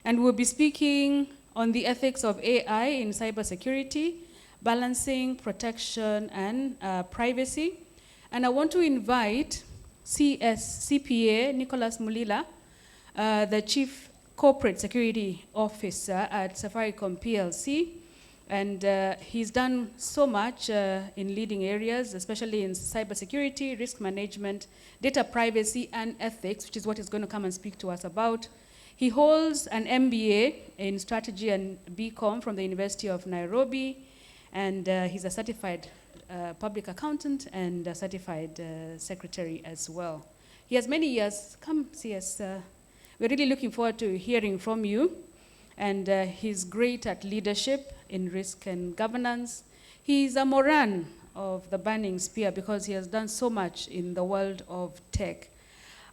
And we'll be speaking on the ethics of AI in cybersecurity, balancing protection and privacy. And I want to invite CPA Nicholas Mulila, the Chief Corporate Security Officer at Safaricom PLC. And he's done so much in leading areas, especially in cybersecurity, risk management, data privacy, and ethics, which is what he's going to come and speak to us about. He holds an MBA in strategy and BCom from the University of Nairobi, and he's a certified public accountant and a certified secretary as well. He has many years. Come see us. We're really looking forward to hearing from you. And he's great at leadership in risk and governance. He's a Moran of the burning spear because he has done so much in the world of tech.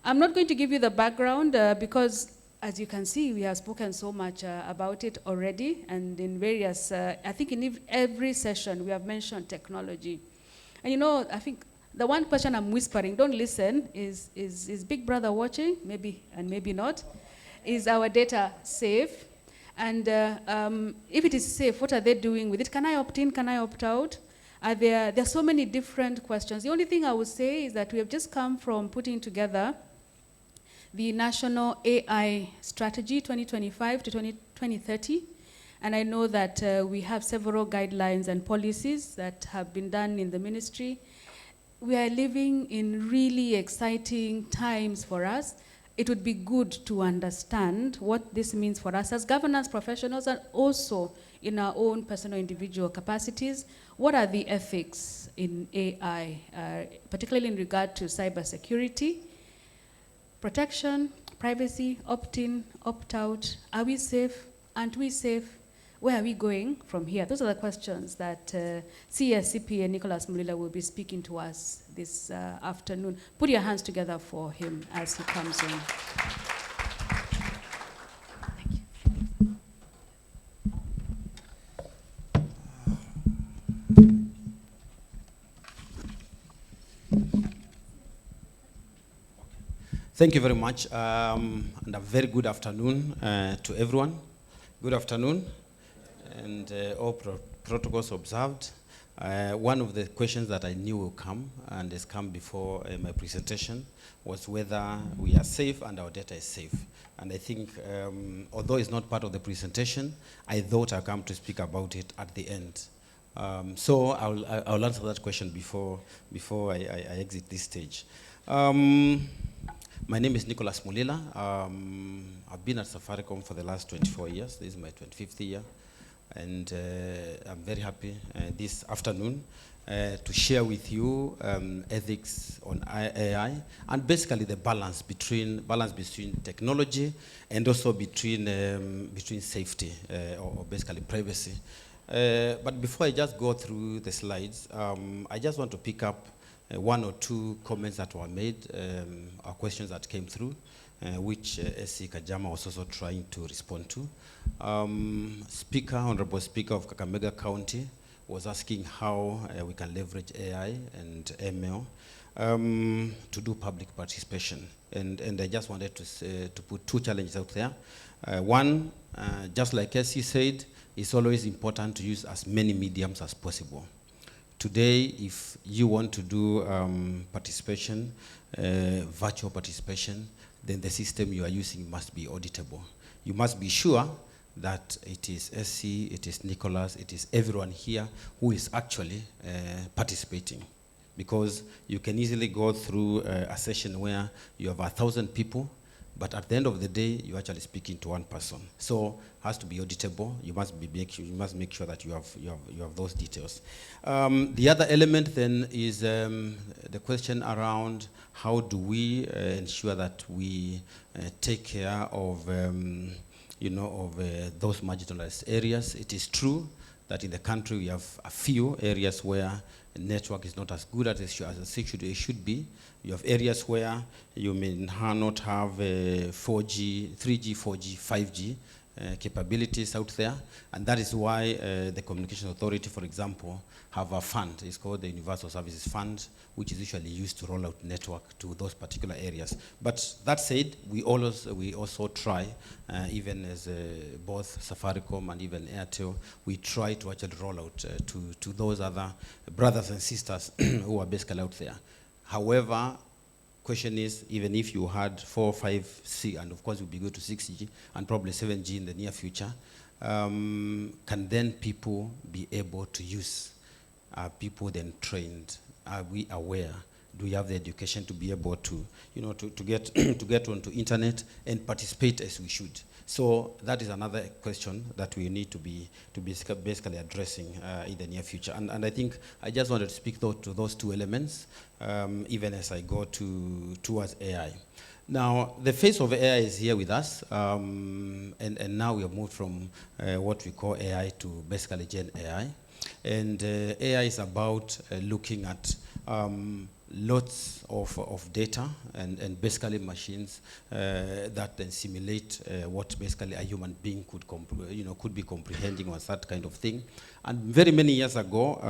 I'm not going to give you the background because, as you can see, we have spoken so much about it already, and in various, I think in every session we have mentioned technology. And you know, I think the one question I'm whispering, don't listen, is Big Brother watching? Maybe and maybe not. Is our data safe? And if it is safe, what are they doing with it? Can I opt in? Can I opt out? There are so many different questions. The only thing I would say is that we have just come from putting together the National AI Strategy 2025 to 2030. And I know that we have several guidelines and policies that have been done in the ministry. We are living in really exciting times for us. It would be good to understand what this means for us as governance professionals and also in our own personal individual capacities. What are the ethics in AI, particularly in regard to cybersecurity, protection, privacy, opt-in, opt-out? Are we safe? Aren't we safe? Where are we going from here? Those are the questions that CPA Nicholas Mulila will be speaking to us this afternoon. Put your hands together for him as he comes in. Thank you. Thank you very much, and a very good afternoon to everyone. Good afternoon, and all protocols observed. One of the questions that I knew will come, and has come before my presentation, was whether we are safe and our data is safe. And I think, although it's not part of the presentation, I thought I'd come to speak about it at the end. So I'll answer that question before I exit this stage. My name is Nicholas Mulila. I've been at Safaricom for the last 24 years. This is my 25th year. And I'm very happy this afternoon to share with you ethics on AI and basically the balance between technology and also between safety or basically privacy. But before I just go through the slides, I just want to pick up one or two comments that were made, or questions that came through, which SC Kajama was also trying to respond to. Honorable Speaker of Kakamega County was asking how we can leverage AI and ML to do public participation. And I just wanted to put two challenges out there. One, just like SC said, it's always important to use as many mediums as possible. Today, if you want to do participation, virtual participation, then the system you are using must be auditable. You must be sure that it is SC, it is Nicholas, it is everyone here who is actually participating. Because you can easily go through a session where you have 1,000 people, but at the end of the day, you're actually speaking to one person. So it has to be auditable. You must make sure that you have those details. The other element then is the question around how do we ensure that we take care of those marginalized areas. It is true that in the country we have a few areas where network is not as good as it should be. You have areas where you may not have 4G, 3G, 4G, 5G capabilities out there, and that is why the Communication Authority, for example, have a fund. It's called the Universal Services Fund, which is usually used to roll out network to those particular areas. But that said, we also try, even as both Safaricom and even Airtel, we try to actually roll out to those other brothers and sisters who are basically out there. However, question is, even if you had 4, 5C, and of course we'll be good to 6G and probably 7G in the near future, can then people be able to use? Are people then trained? Are we aware? Do we have the education to be able to, to get to get onto internet and participate as we should? So that is another question that we need to be basically addressing in the near future. And I think I just wanted to speak to those two elements, even as I go towards AI. Now, the face of AI is here with us, and now we have moved from what we call AI to basically Gen AI. And AI is about looking at lots of data and basically machines that then simulate what basically a human being could be comprehending, or that kind of thing. And very many years ago,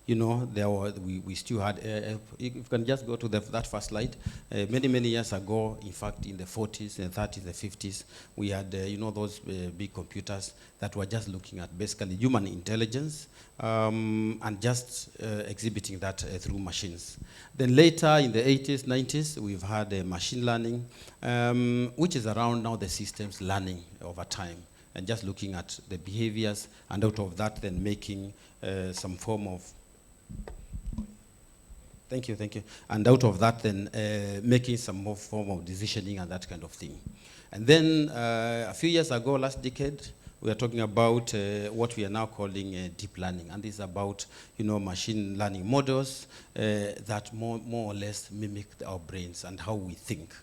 we still had, if you can just go to that first slide, many years ago, in fact, in the 40s and 30s and 50s, we had, those big computers that were just looking at basically human intelligence and just exhibiting that through machines. Then later in the 80s, 90s, we've had machine learning, which is around now the systems learning over time, and just looking at the behaviors, and out of that then making some form of, thank you, and out of that then making some more form of decisioning and that kind of thing. And then a few years ago, last decade, we are talking about what we are now calling deep learning, and this is about machine learning models that more or less mimic our brains and how we think,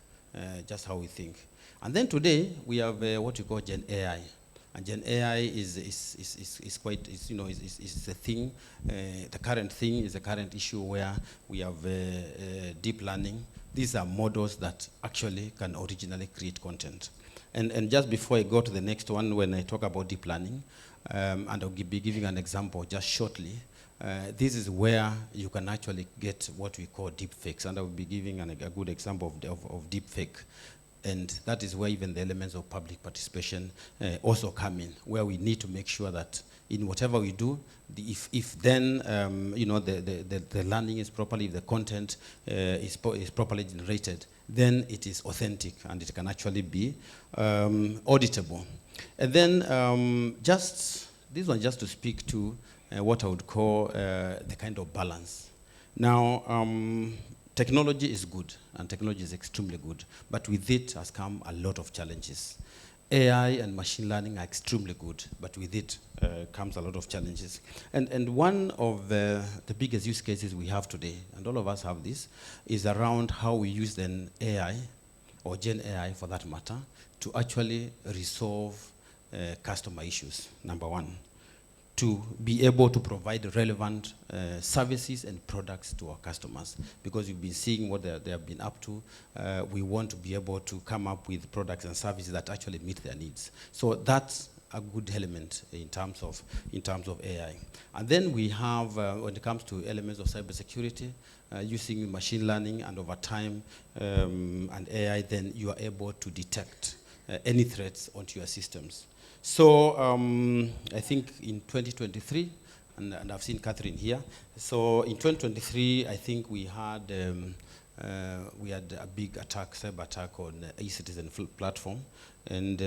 just how we think. And then today we have what we call Gen AI, and Gen AI is quite is a thing. The current thing is a current issue where we have deep learning. These are models that actually can originally create content. And just before I go to the next one, when I talk about deep learning, and I'll be giving an example just shortly, this is where you can actually get what we call deep fakes, and I will be giving a good example of deep fake. And that is where even the elements of public participation also come in, where we need to make sure that in whatever we do, if then the learning is properly, if the content is properly generated, then it is authentic and it can actually be auditable. And then this one just to speak to what I would call the kind of balance. Now, technology is good, and technology is extremely good, but with it has come a lot of challenges. AI and machine learning are extremely good, but with it comes a lot of challenges. And one of the biggest use cases we have today, and all of us have this, is around how we use then AI, or Gen AI for that matter, to actually resolve customer issues, number one. To be able to provide relevant services and products to our customers, because we've been seeing what they have been up to. We want to be able to come up with products and services that actually meet their needs. So that's a good element in terms of AI. And then we have, when it comes to elements of cybersecurity, using machine learning and over time and AI, then you are able to detect any threats onto your systems. So I think in 2023, and I've seen Catherine here. So in 2023, I think we had a big attack, cyber attack on e-citizen platform, and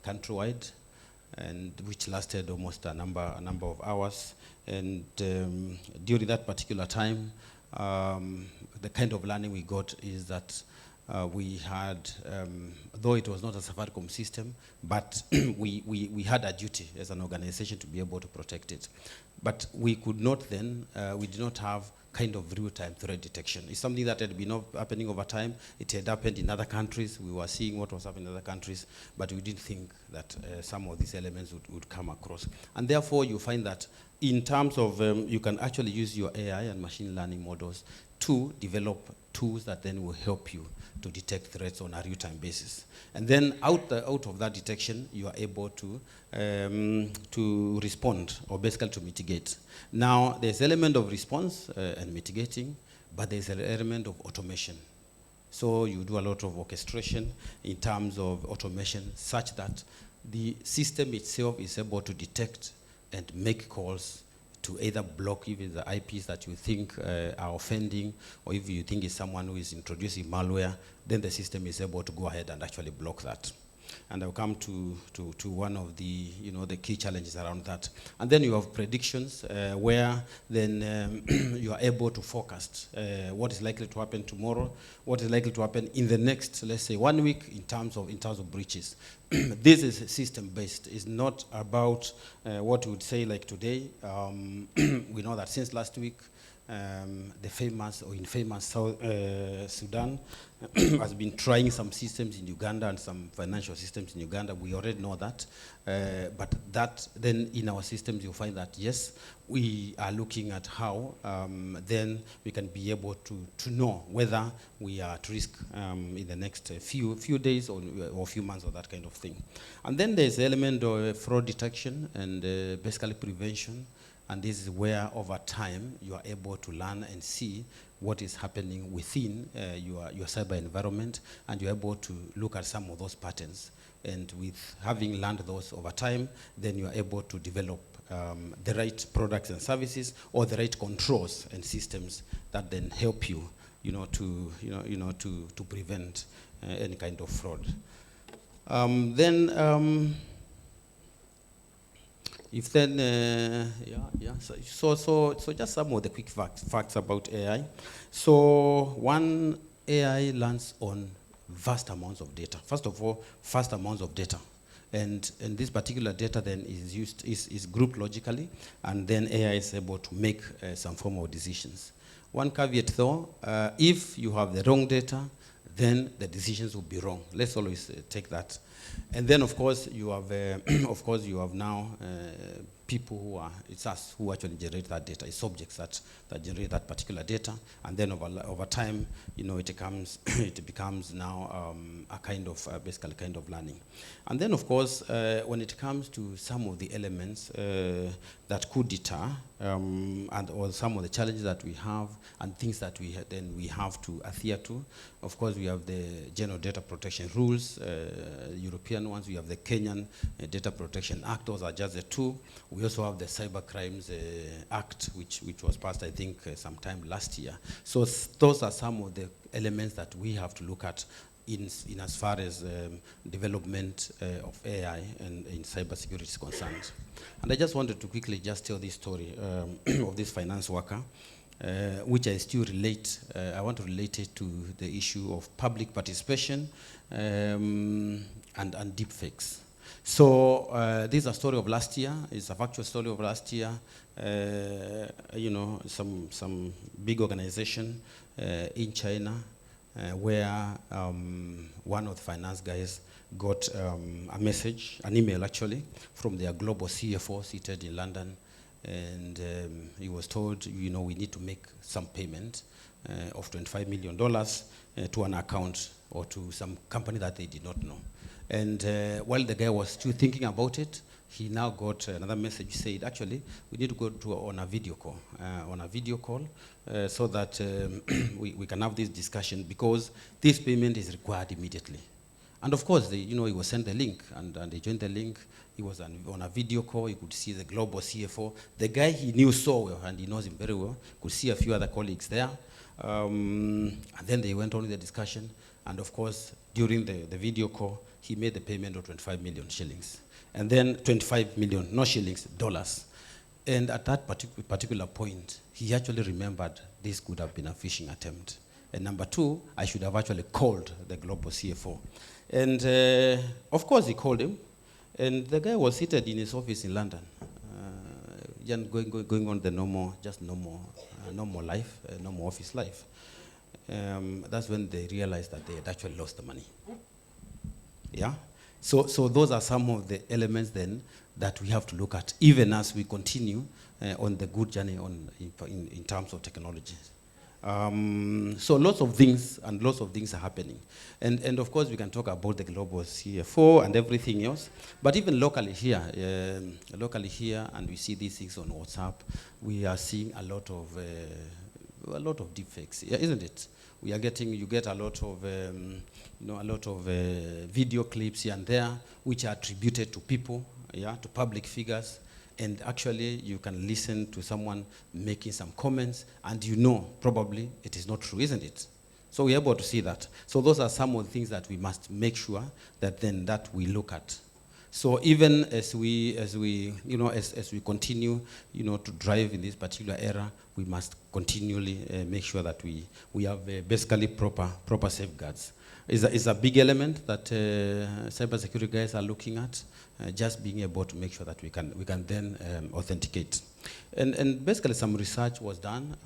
countrywide, and which lasted almost a number of hours. And during that particular time, the kind of learning we got is that we had, though it was not a Safaricom system, but we had a duty as an organization to be able to protect it. But we could not then, we did not have kind of real-time threat detection. It's something that had been happening over time. It had happened in other countries. We were seeing what was happening in other countries, but we didn't think that some of these elements would come across. And therefore, you find that in terms of, you can actually use your AI and machine learning models two, develop tools that then will help you to detect threats on a real-time basis. And then out of that detection, you are able to respond, or basically to mitigate. Now, there's element of response and mitigating, but there's an element of automation. So you do a lot of orchestration in terms of automation, such that the system itself is able to detect and make calls to either block even the IPs that you think are offending, or if you think it's someone who is introducing malware, then the system is able to go ahead and actually block that. And I'll come to one of the, the key challenges around that. And then you have predictions where then you are able to forecast what is likely to happen tomorrow, what is likely to happen in the next, let's say, 1 week in terms of breaches. This is system-based. It's not about what we would say like today. We know that since last week, the famous or infamous South Sudan has been trying some systems in Uganda and some financial systems in Uganda. We already know that. But that then in our systems, you'll find that, yes, we are looking at how then we can be able to know whether we are at risk in the next few days or few months or that kind of thing. And then there's the element of fraud detection and basically prevention. And this is where, over time, you are able to learn and see what is happening within your cyber environment, and you're able to look at some of those patterns. And with having learned those over time, then you're able to develop the right products and services, or the right controls and systems that then help you, to prevent any kind of fraud. So just some of the quick facts about AI. So one, AI learns on vast amounts of data. First of all, vast amounts of data. And this particular data then is grouped logically, and then AI is able to make some form of decisions. One caveat though, if you have the wrong data, then the decisions will be wrong. Let's always take that. And then, of course, you have now people who are, it's us who actually generate that data. It's subjects that generate that particular data, and then over time, it becomes now a kind of basically kind of learning. And then, of course, when it comes to some of the elements that could deter, or some of the challenges that we have and things that we have to adhere to. Of course, we have the General Data Protection Rules, European ones. We have the Kenyan Data Protection Act. Those are just the two. We also have the Cyber Crimes Act, which was passed, I think, sometime last year. So those are some of the elements that we have to look at in as far as development of AI and in cybersecurity is concerned. And I just wanted to quickly just tell this story of this finance worker, which I still relate. I want to relate it to the issue of public participation and deepfakes. So this is a story of last year. It's a factual story of last year. Some big organization in China where one of the finance guys got a message, an email actually, from their global CFO seated in London, and he was told, we need to make some payment of $25 million to an account or to some company that they did not know. And while the guy was still thinking about it, he now got another message said, actually, we need to go on a video call, so that we can have this discussion, because this payment is required immediately. And of course, he was sent the link, and they joined the link. He was on a video call. He could see the global CFO. The guy he knew so well, and he knows him very well, could see a few other colleagues there. And then they went on with the discussion. And of course, during the video call, he made the payment of 25 million shillings. And then 25 million, not shillings, dollars. And at that particular point, he actually remembered this could have been a phishing attempt. And number two, I should have actually called the global CFO. And of course, he called him. And the guy was seated in his office in London, going on the normal life, normal office life. That's when they realized that they had actually lost the money. Yeah? So those are some of the elements then that we have to look at, even as we continue on the good journey in terms of technology. So lots of things are happening. And of course, we can talk about the global CFO and everything else. But even locally here, and we see these things on WhatsApp, we are seeing a lot of deepfakes, yeah, isn't it? You get a lot of video clips here and there, which are attributed to people, yeah, to public figures. And actually, you can listen to someone making some comments, and you know probably it is not true, isn't it? So we're able to see that. So those are some of the things that we must make sure that we look at. So even as we continue, to drive in this particular era, we must continually make sure that we have basically proper safeguards. It's a big element that cybersecurity guys are looking at, just being able to make sure that we can then authenticate. And basically some research was done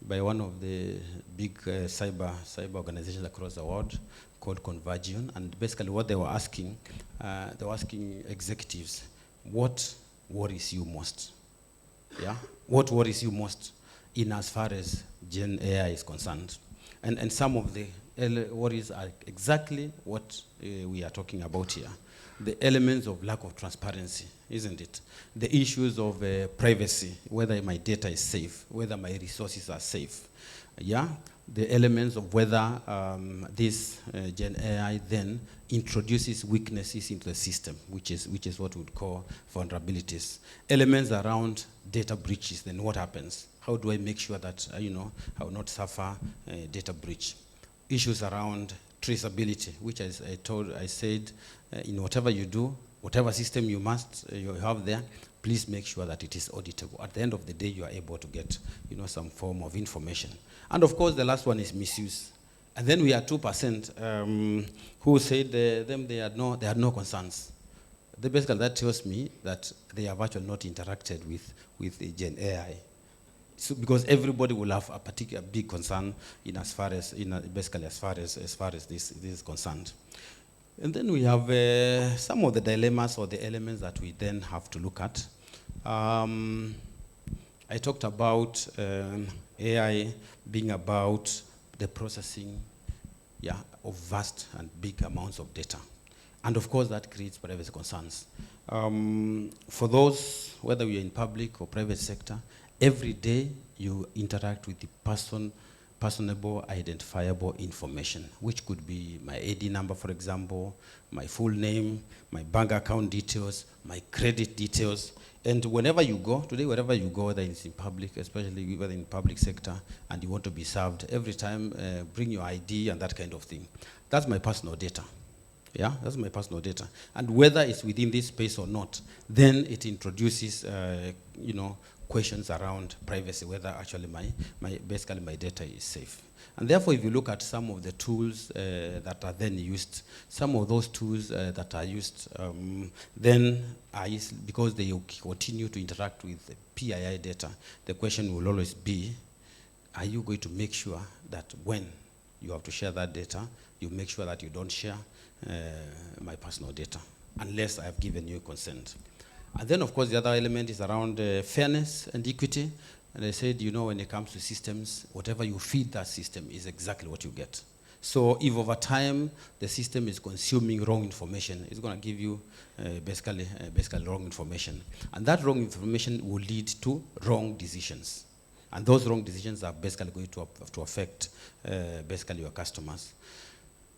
by one of the big cyber organizations across the world called Convergion, and basically what they were asking executives, what worries you most? Yeah, what worries you most in as far as Gen AI is concerned? And some of the worries are exactly what we are talking about here. The elements of lack of transparency, isn't it? The issues of privacy, whether my data is safe, whether my resources are safe. Yeah, the elements of whether this Gen AI then introduces weaknesses into the system, which is what we would call vulnerabilities. Elements around data breaches, then what happens? How do I make sure that I will not suffer a data breach? Issues around traceability, which I said, in whatever you do, whatever system you have there, please make sure that it is auditable. At the end of the day, you are able to get, some form of information. And of course, the last one is misuse. And then we had 2% who said they had no concerns. Basically, that tells me that they have actually not interacted with the Gen AI. So because everybody will have a particular big concern as far as this is concerned. And then we have some of the dilemmas or the elements that we then have to look at. I talked about AI being about the processing, of vast and big amounts of data. And of course, that creates privacy concerns. For those, whether you're in public or private sector, every day you interact with the personable, identifiable information, which could be my ID number, for example, my full name, my bank account details, my credit details. And wherever you go, whether it's in public, especially whether in public sector, and you want to be served, every time bring your ID and that kind of thing. That's my personal data. Yeah, that's my personal data. And whether it's within this space or not, then it introduces, questions around privacy, whether actually my data is safe. And therefore, if you look at some of the tools that are then used, some of those tools that are used then are used because they continue to interact with PII data. The question will always be, are you going to make sure that when you have to share that data, you make sure that you don't share my personal data, unless I have given you consent. And then, of course, the other element is around fairness and equity. And I said, when it comes to systems, whatever you feed that system is exactly what you get. So if over time the system is consuming wrong information, it's going to give you basically wrong information. And that wrong information will lead to wrong decisions. And those wrong decisions are basically going to affect basically your customers.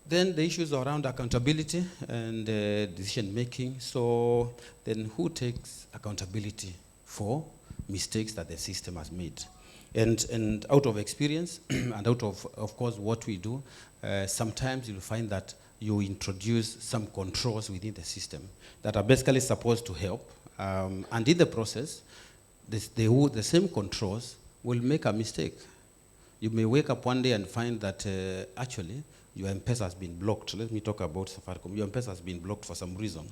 Then the issues around accountability and decision making. So then who takes accountability for mistakes that the system has made? And out of experience and out of course, what we do, sometimes you'll find that you introduce some controls within the system that are basically supposed to help. And in the process, the same controls will make a mistake. You may wake up one day and find that actually, your M-Pesa has been blocked. Let me talk about Safaricom. Your M-Pesa has been blocked for some reason.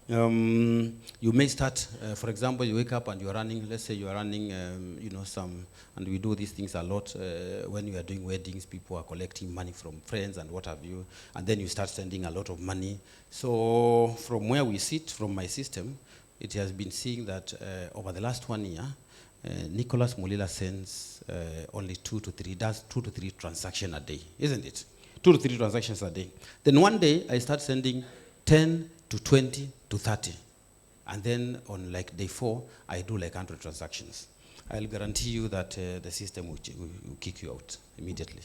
You may start, for example, you wake up and you're running, let's say you're running, and we do these things a lot. When we are doing weddings, people are collecting money from friends and what have you, and then you start sending a lot of money. So from where we sit, from my system, it has been seeing that over the last 1 year, Nicholas Mulila sends only does 2 to 3 transactions a day, isn't it? 2 to 3 transactions a day. Then one day, I start sending 10 to 20 to 30. And then on like day 4, I do like 100 transactions. I'll guarantee you that the system will kick you out immediately.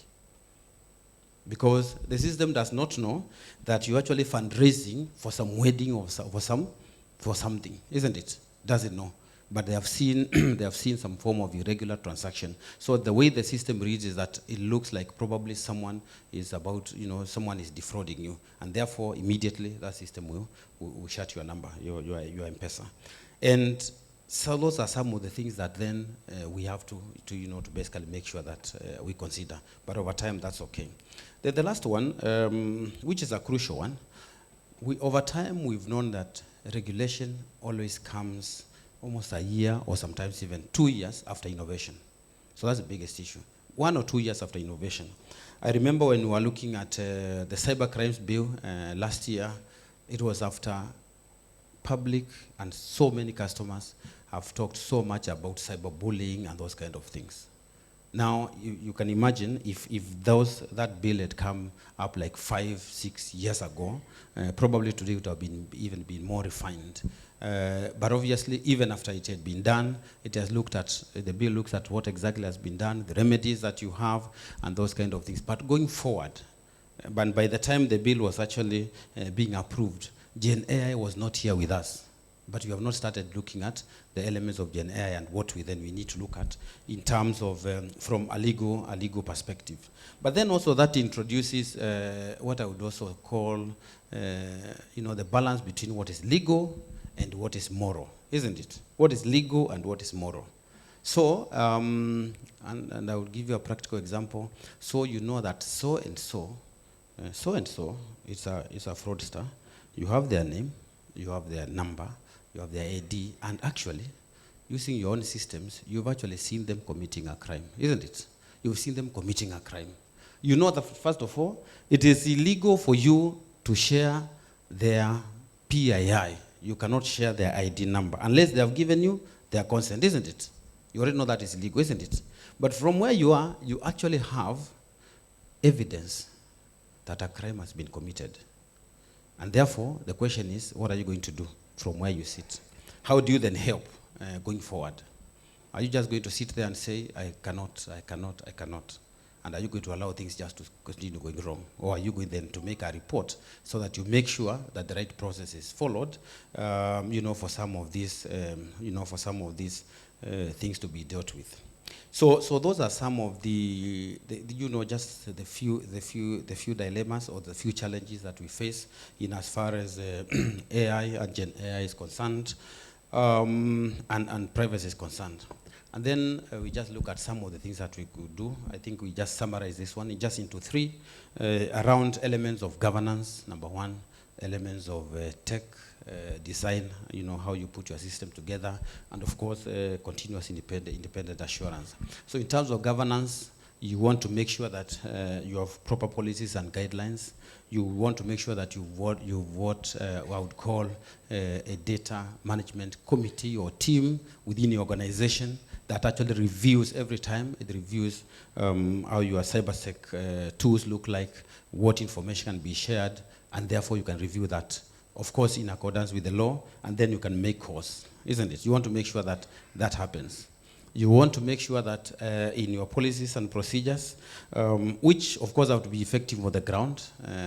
Because the system does not know that you're actually fundraising for some wedding or for something, isn't it? Doesn't know. But they have seen they have seen some form of irregular transaction. So the way the system reads is that it looks like probably someone is someone is defrauding you, and therefore immediately that system will shut your number, your M-Pesa. And so those are some of the things that then we have to basically make sure that we consider. But over time, that's okay. The last one, which is a crucial one, over time we've known that regulation always comes almost a year or sometimes even 2 years after innovation. So that's the biggest issue. 1 or 2 years after innovation. I remember when we were looking at the cyber crimes bill last year, it was after public and so many customers have talked so much about cyberbullying and those kind of things. Now, you can imagine if that bill had come up like 5-6 years ago, probably today it would have even been more refined. But obviously, even after it had been done, the bill looks at what exactly has been done, the remedies that you have, and those kind of things. But going forward, but by the time the bill was actually being approved, Gen AI was not here with us. But we have not started looking at the elements of Gen AI and what we need to look at in terms of from a legal perspective. But then also that introduces what I would also call the balance between what is legal and what is moral, isn't it? What is legal and what is moral. So, and I will give you a practical example. So you know that so and so is a fraudster. You have their name, you have their number, you have their ID, and actually, using your own systems, you've actually seen them committing a crime, isn't it? You've seen them committing a crime. You know that, first of all, it is illegal for you to share their PII. You cannot share their ID number unless they have given you their consent, isn't it? You already know that is illegal, isn't it? But from where you are, you actually have evidence that a crime has been committed. And therefore, the question is, what are you going to do from where you sit? How do you then help going forward? Are you just going to sit there and say, I cannot? And are you going to allow things just to continue going wrong? Or are you going then to make a report so that you make sure that the right process is followed, for some of these, things to be dealt with? So those are some of just the few dilemmas or the few challenges that we face in as far as AI and Gen AI is concerned, and privacy is concerned. And then we just look at some of the things that we could do. I think we just summarize this one just into 3, around elements of governance, number 1, elements of tech, design, how you put your system together, and of course, continuous independent assurance. So in terms of governance, you want to make sure that you have proper policies and guidelines. You want to make sure that you've what I would call a data management committee or team within the organization that actually reviews every time. It reviews how your cybersec tools look like, what information can be shared, and therefore you can review that, of course, in accordance with the law, and then you can make calls, isn't it? You want to make sure that that happens. You want to make sure that in your policies and procedures, which of course have to be effective on the ground,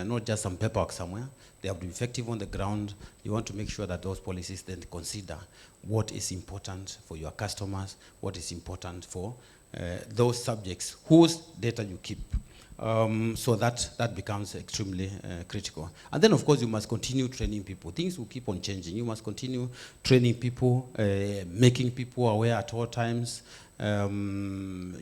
not just some paperwork somewhere, they have to be effective on the ground. You want to make sure that those policies then consider what is important for your customers, what is important for those subjects whose data you keep. So that becomes extremely critical. And then, of course, you must continue training people. Things will keep on changing. You must continue training people, making people aware at all times, ensuring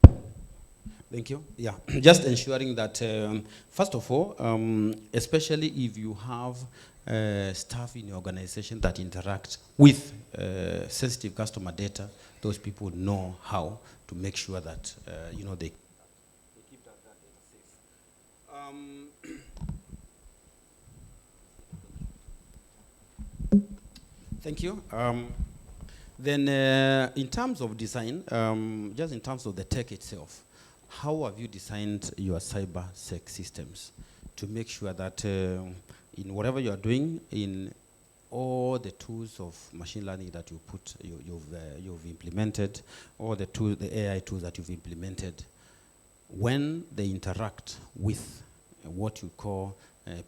that. Thank you. Yeah, just ensuring that, first of all, especially if you have staff in your organization that interact with sensitive customer data, those people know how to make sure that they keep that data safe. Thank you. Then, in terms of design, just in terms of the tech itself, how have you designed your cyber sec systems to make sure that in whatever you are doing, in all the tools of machine learning that you've implemented, all the AI tools that you've implemented, when they interact with what you call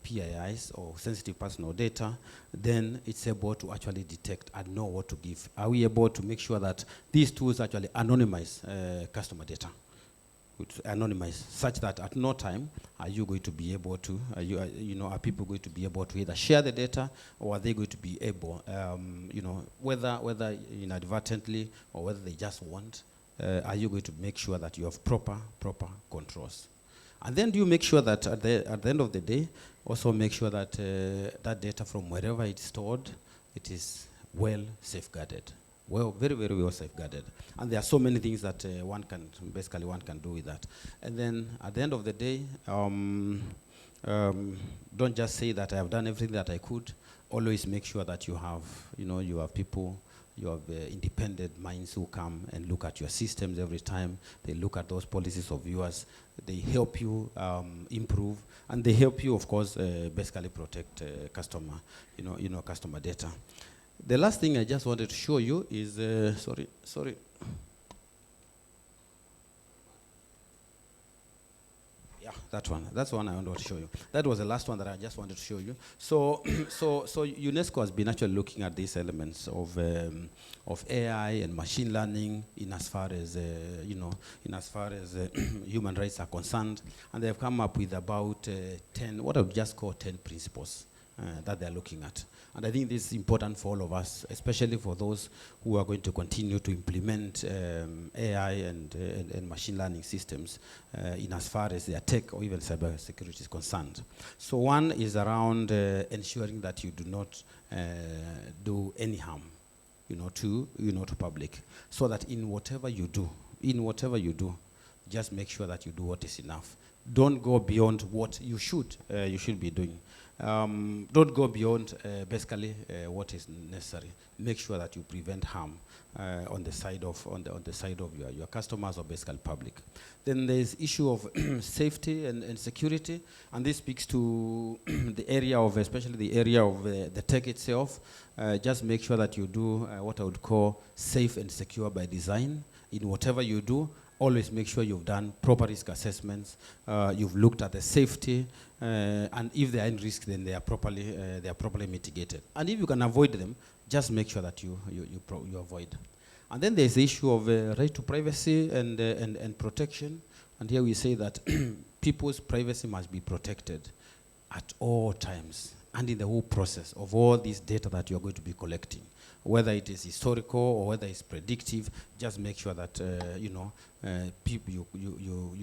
PIIs or sensitive personal data, then it's able to actually detect and know what to give. Are we able to make sure that these tools actually anonymize customer data? Anonymize such that at no time are you going to be able to, are people going to be able to either share the data, or are they going to be able, whether inadvertently or whether they just want, are you going to make sure that you have proper controls? And then do you make sure that at the end of the day, also make sure that that data from wherever it's stored, it is well safeguarded. Well, very, very well safeguarded. And there are so many things that one can do with that. And then at the end of the day, don't just say that I have done everything that I could. Always make sure that you have people, you have independent minds who come and look at your systems every time. They look at those policies of yours. They help you improve, and they help you, of course, basically protect customer data. The last thing I just wanted to show you is, sorry. Yeah, that one. That's the one I wanted to show you. That was the last one that I just wanted to show you. So, so UNESCO has been actually looking at these elements of AI and machine learning in as far as human rights are concerned, and they've come up with about 10, what I would just call 10 principles that they're looking at. And I think this is important for all of us, especially for those who are going to continue to implement AI and machine learning systems in as far as their tech or even cyber security is concerned. So one is around ensuring that you do not do any harm, to public, so that in whatever you do, just make sure that you do what is enough. Don't go beyond what you should be doing. Don't go beyond basically what is necessary. Make sure that you prevent harm on the side of your customers or basically public. Then there's issue of safety and security, and this speaks to the area of, especially the area of the tech itself. Just make sure that you do what I would call safe and secure by design in whatever you do. Always make sure you've done proper risk assessments, you've looked at the safety, and if there are any risks, then they are properly mitigated. And if you can avoid them, just make sure that you avoid. And then there's the issue of right to privacy and protection. And here we say that people's privacy must be protected at all times and in the whole process of all this data that you're going to be collecting. Whether it is historical or whether it's predictive, just make sure that you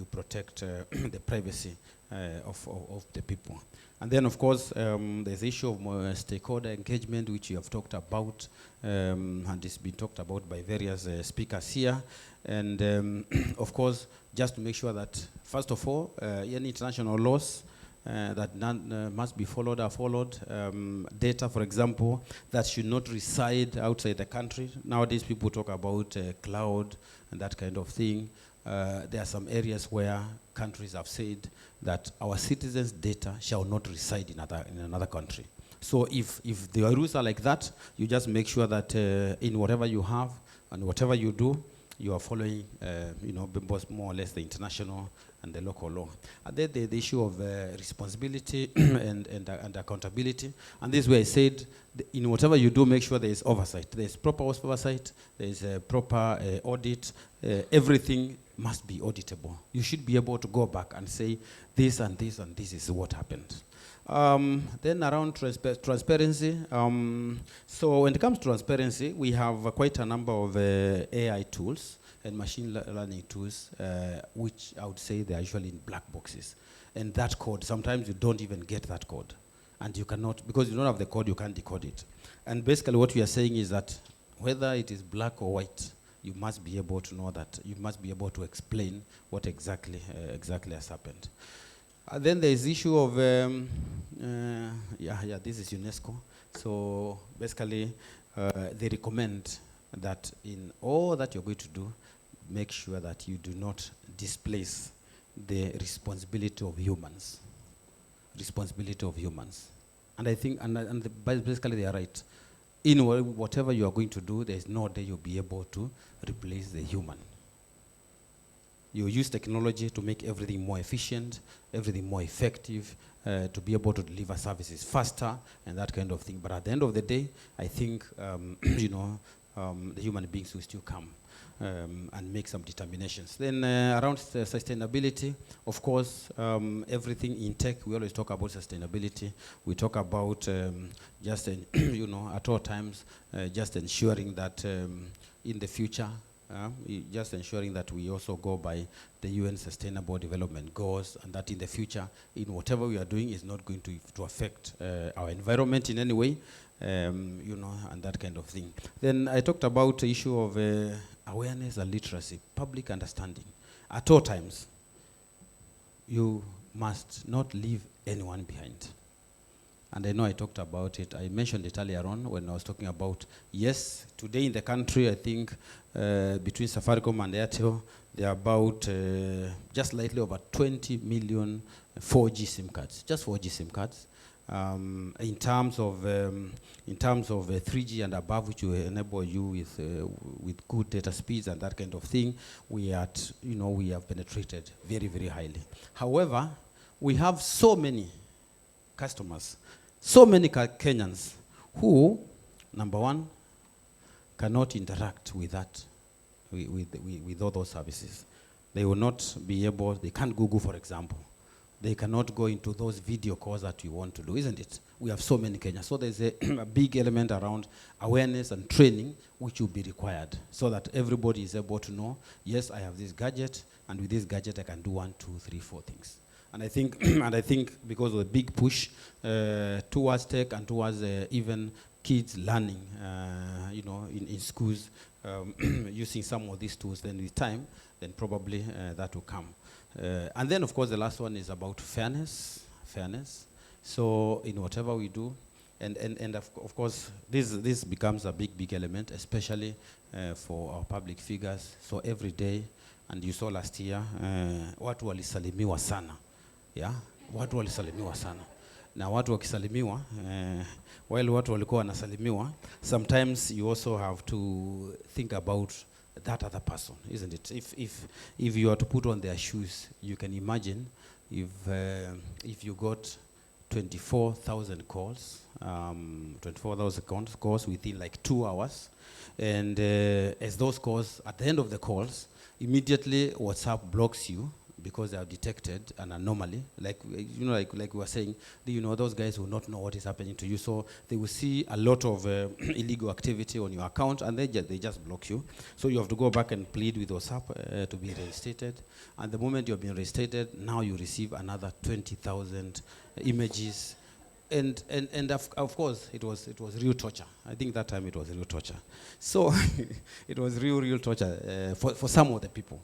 protect the privacy of the people. And then, of course, there's the issue of stakeholder engagement, which you have talked about, and it's been talked about by various speakers here. And of course, just to make sure that, first of all, any international laws that must be followed are followed. Data, for example, that should not reside outside the country. Nowadays, people talk about cloud and that kind of thing. There are some areas where countries have said that our citizens' data shall not reside in another country. So if the rules are like that, you just make sure that in whatever you have and whatever you do, you are following, more or less the international and the local law. And then the issue of responsibility and accountability. And this is where I said, in whatever you do, make sure there is oversight. There is proper oversight. There is a proper audit. Everything must be auditable. You should be able to go back and say, this and this and this is what happened. Then around transparency. So when it comes to transparency, we have quite a number of AI tools and machine learning tools, which I would say they are usually in black boxes. And that code, sometimes you don't even get that code. And you cannot, because you don't have the code, you can't decode it. And basically what we are saying is that whether it is black or white, you must be able to know that. You must be able to explain what exactly has happened. Then there is the issue of, this is UNESCO. So basically, they recommend that in all that you're going to do, make sure that you do not displace the responsibility of humans. Responsibility of humans. And I think, basically they are right. In whatever you are going to do, there's no day you'll be able to replace the human. You use technology to make everything more efficient, everything more effective, to be able to deliver services faster and that kind of thing. But at the end of the day, I think the human beings will still come and make some determinations. Then around sustainability, of course, everything in tech, we always talk about sustainability. We talk about just, at all times, just ensuring that in the future, just ensuring that we also go by the UN Sustainable Development Goals, and that in the future, in whatever we are doing, is not going to affect our environment in any way, and that kind of thing. Then I talked about the issue of awareness and literacy, public understanding. At all times, you must not leave anyone behind. And I know I talked about it. I mentioned it earlier on when I was talking about, yes, today in the country, I think between Safaricom and Airtel, there are about just slightly over 20 million 4G SIM cards, just 4G SIM cards. In terms of 3G and above, which will enable you with good data speeds and that kind of thing, we have penetrated very, very highly. However, we have so many customers, so many Kenyans who, number one, cannot interact with that, with all those services. They will not be able, they can't Google, for example. They cannot go into those video calls that we want to do, isn't it? We have so many Kenyans. So there's a big element around awareness and training which will be required so that everybody is able to know, yes, I have this gadget, and with this gadget I can do 1, 2, 3, 4 things. And I think, because of the big push towards tech and towards even kids learning, in schools, using some of these tools, then with time, then probably that will come. And then, of course, the last one is about fairness. So in whatever we do, and of course, this becomes a big element, especially for our public figures. So every day, and you saw last year, watu walisalimiwa sana. Yeah, watu walisalimiwa sana. Na watu wakisalimiwa, while watu walikuwa wanasalimiwa, sometimes you also have to think about that other person, isn't it? If you are to put on their shoes, you can imagine if you got 24,000 calls, 24,000 calls within like 2 hours, and as those calls, at the end of the calls, immediately WhatsApp blocks you because they have detected an anomaly. Like we were saying, those guys will not know what is happening to you, so they will see a lot of illegal activity on your account, and they just block you. So you have to go back and plead with WhatsApp to be reinstated. And the moment you've been reinstated, now you receive another 20,000 images. And of course, it was real torture. I think that time it was real torture. So it was real torture for some of the people.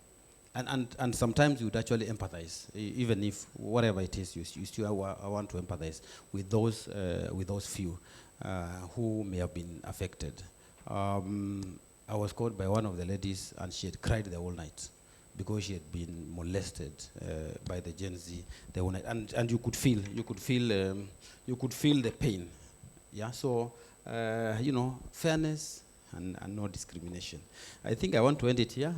And sometimes you would actually empathize, even if whatever it is, you still want to empathize with those few who may have been affected. I was called by one of the ladies, and she had cried the whole night because she had been molested by the Gen Z the whole night, and you could feel the pain. Yeah. So fairness. And no discrimination. I think I want to end it here.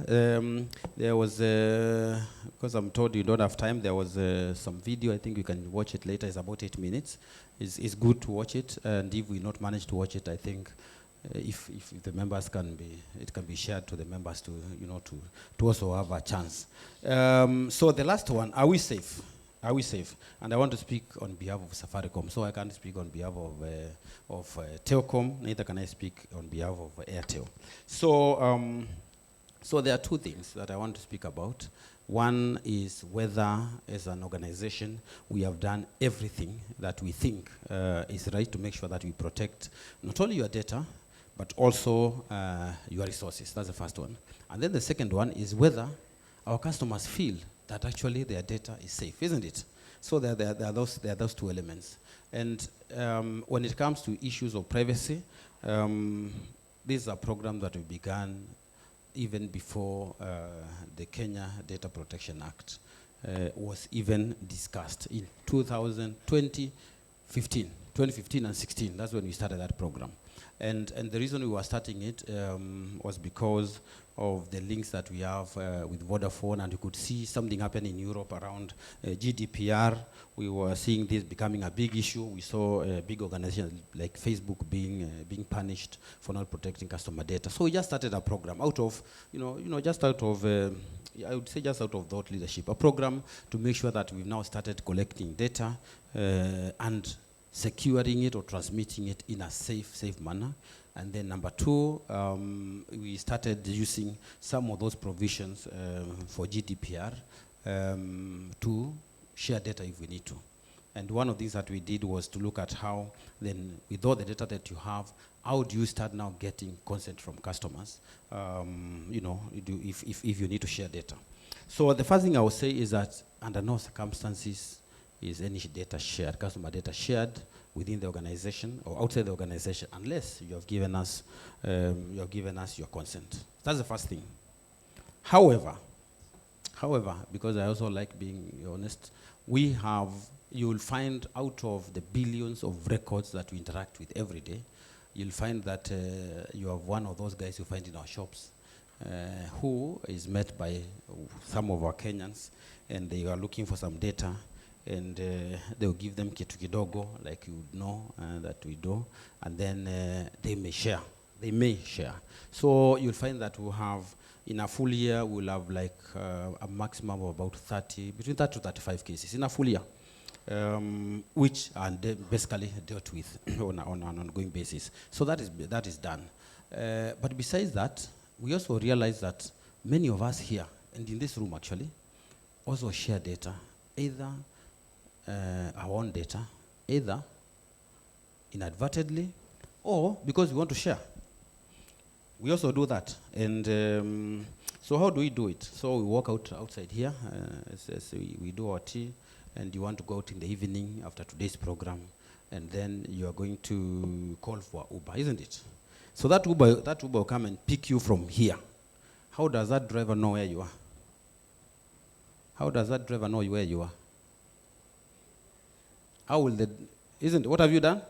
There was, because I'm told you don't have time, there was some video. I think you can watch it later. It's about 8 minutes. It's good to watch it. And if we not manage to watch it, I think if the members it can be shared to the members to also have a chance. So the last one, are we safe? Are we safe? And I want to speak on behalf of Safaricom, so I can't speak on behalf of Telcom, neither can I speak on behalf of Airtel. So there are 2 things that I want to speak about. One is whether, as an organization, we have done everything that we think is right to make sure that we protect not only your data, but also your resources. That's the first one. And then the second one is whether our customers feel that actually their data is safe, isn't it? So there are those two elements. And when it comes to issues of privacy, this is a program that we began even before the Kenya Data Protection Act was even discussed in 2015 and 16. That's when we started that program. And the reason we were starting it was because of the links that we have with Vodafone, and you could see something happen in Europe around GDPR. We were seeing this becoming a big issue. We saw a big organization like Facebook being punished for not protecting customer data. So we just started a program out of, just out of, I would say just out of thought leadership, a program to make sure that we've now started collecting data and securing it or transmitting it in a safe manner. And then number two, we started using some of those provisions for GDPR to share data if we need to. And one of the things that we did was to look at how then, with all the data that you have, how do you start now getting consent from customers, if you need to share data. So the first thing I would say is that under no circumstances is any data shared, customer data shared within the organization or outside the organization, unless you have given us your consent. That's the first thing. However, because I also like being honest, you'll find out of the billions of records that we interact with every day, you'll find that you have one of those guys you find in our shops who is met by some of our Kenyans, and they are looking for some data, and they'll give them kitu kidogo, like you know that we do, and then they may share. So you'll find that we'll have, in a full year, we'll have like a maximum of about between 30 to 35 cases in a full year, which are basically dealt with on an ongoing basis. So that is done. But besides that, we also realize that many of us here, and in this room actually, also share data, either our own data, either inadvertently or because we want to share. We also do that. And so how do we do it? So we walk outside here, we do our tea, and you want to go out in the evening after today's program, and then you are going to call for Uber, isn't it? So that Uber will come and pick you from here. How does that driver know where you are? How does that driver know where you are? What have you done?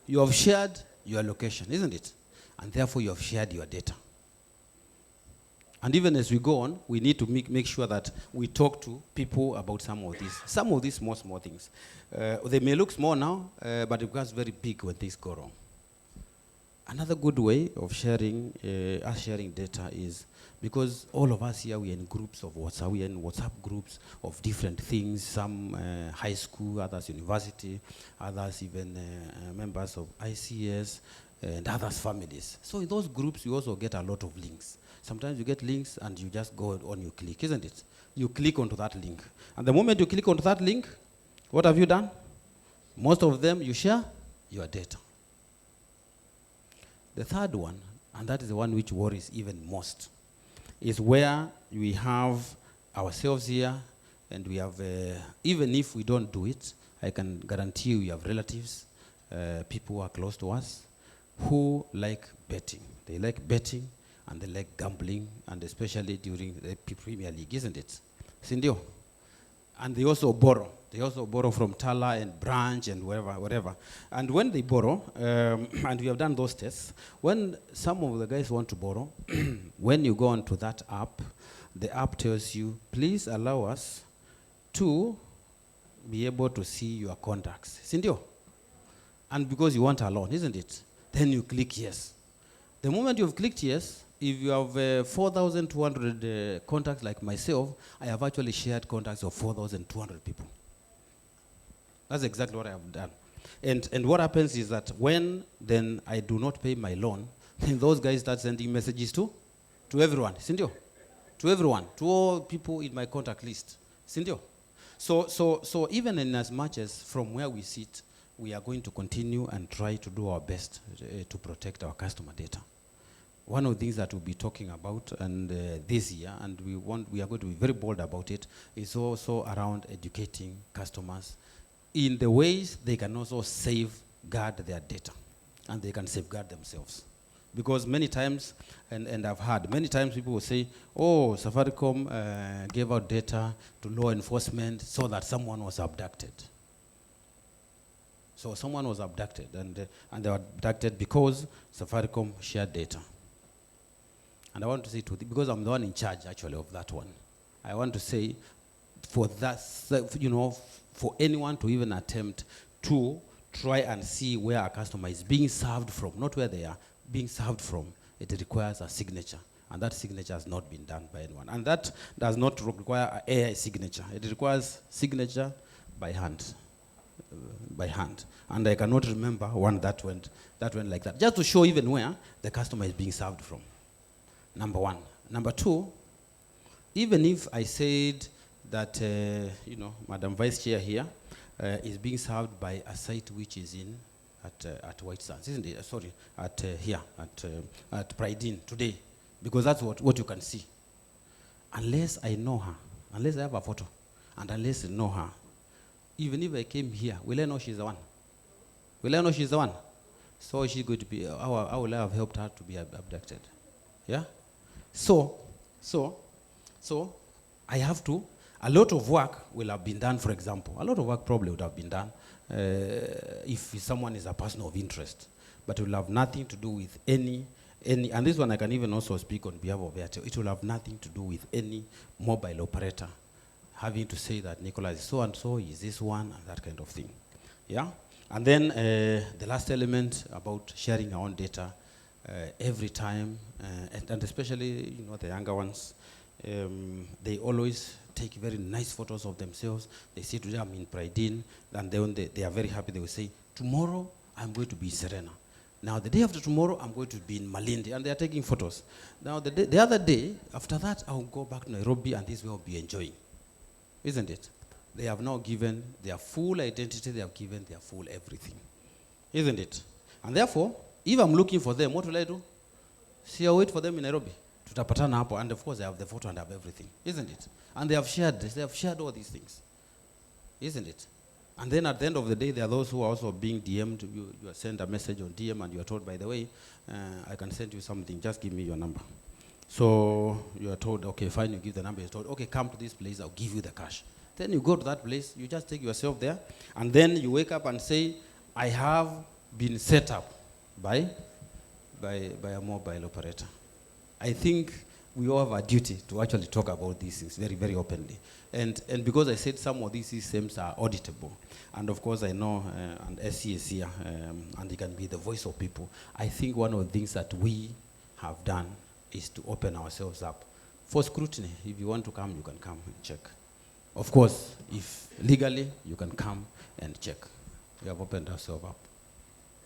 You have shared your location, isn't it? And therefore you have shared your data. And even as we go on, we need to make sure that we talk to people about some of these small things. They may look small now, but it becomes very big when things go wrong. Another good way of sharing data is, because all of us here, we are in groups of WhatsApp. We are in WhatsApp groups of different things, some high school, others university, others even members of ICS, and others families. So in those groups, you also get a lot of links. Sometimes you get links and you just go on, you click, isn't it? You click onto that link. And the moment you click onto that link, what have you done? Most of them, you share your data. The third one, and that is the one which worries even most, is where we have ourselves here, and we have, even if we don't do it, I can guarantee you we have relatives, people who are close to us, who like betting. They like betting, and they like gambling, and especially during the Premier League, isn't it? Sindio? And they also borrow. They also borrow from Tala and Branch and wherever. And when they borrow, and we have done those tests, when some of the guys want to borrow, when you go onto that app, the app tells you, please allow us to be able to see your contacts. Sindio? And because you want a loan, isn't it? Then you click yes. The moment you've clicked yes, if you have 4,200 contacts like myself, I have actually shared contacts of 4,200 people. That's exactly what I have done. And what happens is that when then I do not pay my loan, then those guys start sending messages to everyone. Sindio? To everyone, to all people in my contact list. Sindio? So even in as much as from where we sit, we are going to continue and try to do our best to protect our customer data. one of the things that we'll be talking about and this year, and we are going to be very bold about it, is also around educating customers in the ways they can also safeguard their data and they can safeguard themselves. Because many times, and I've heard, many times people will say, oh, Safaricom gave out data to law enforcement so that someone was abducted. So someone was abducted, and they were abducted because Safaricom shared data. And I want to say, because I'm the one in charge, actually, of that one, I want to say, for that, for anyone to even attempt to try and see where a customer is being served from, not where they are being served from, it requires a signature. And that signature has not been done by anyone. And that does not require an AI signature. It requires signature by hand. By hand. And I cannot remember one that went like that. Just to show even where the customer is being served from. Number one. Number two, even if I said that, Madam Vice Chair here is being served by a site which is at White Sands, isn't it? Sorry, at Pride Inn today, because that's what you can see. Unless I know her, unless I have a photo, and unless I know her, even if I came here, will I know she's the one? Will I know she's the one? So she's going to be, how will I have helped her to be abducted? Yeah? So I have to, a lot of work will have been done, for example. A lot of work probably would have been done if someone is a person of interest, but it will have nothing to do with any, and this one I can even also speak on behalf of Airtel, it will have nothing to do with any mobile operator having to say that Nicholas is so-and-so, is this one, and that kind of thing. Yeah? And then the last element about sharing our own data every time, and especially, the younger ones, they always take very nice photos of themselves. They say today I'm in Pride Inn, and then they are very happy. They will say, tomorrow I'm going to be in Serena. Now the day after tomorrow I'm going to be in Malindi, and they are taking photos. Now the other day, after that, I'll go back to Nairobi, and this will be enjoying. Isn't it? They have now given their full identity, they have given their full everything. Isn't it? And therefore, if I'm looking for them, what will I do? See, I'll wait for them in Nairobi. Tutapatana hapo, and of course they have the photo and have everything. Isn't it? And they have shared all these things. Isn't it? And then at the end of the day, there are those who are also being DM'd. You are sent a message on DM and you are told, by the way, I can send you something, just give me your number. So you are told, okay, fine, you give the number. You're told, okay, come to this place, I'll give you the cash. Then you go to that place, you just take yourself there, and then you wake up and say, I have been set up by a mobile operator. I think we all have a duty to actually talk about these things very, very openly. And because I said some of these systems are auditable, and of course I know, and SC is here, and it can be the voice of people, I think one of the things that we have done is to open ourselves up for scrutiny. If you want to come, you can come and check. Of course, if legally, you can come and check. We have opened ourselves up.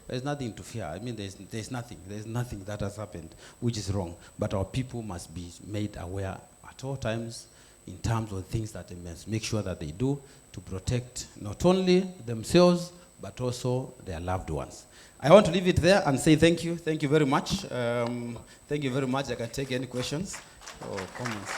There's nothing to fear. I mean, there's nothing that has happened which is wrong. But our people must be made aware at all times in terms of things that they must make sure that they do to protect not only themselves, but also their loved ones. I want to leave it there and say thank you. Thank you very much. Thank you very much. I can take any questions or comments.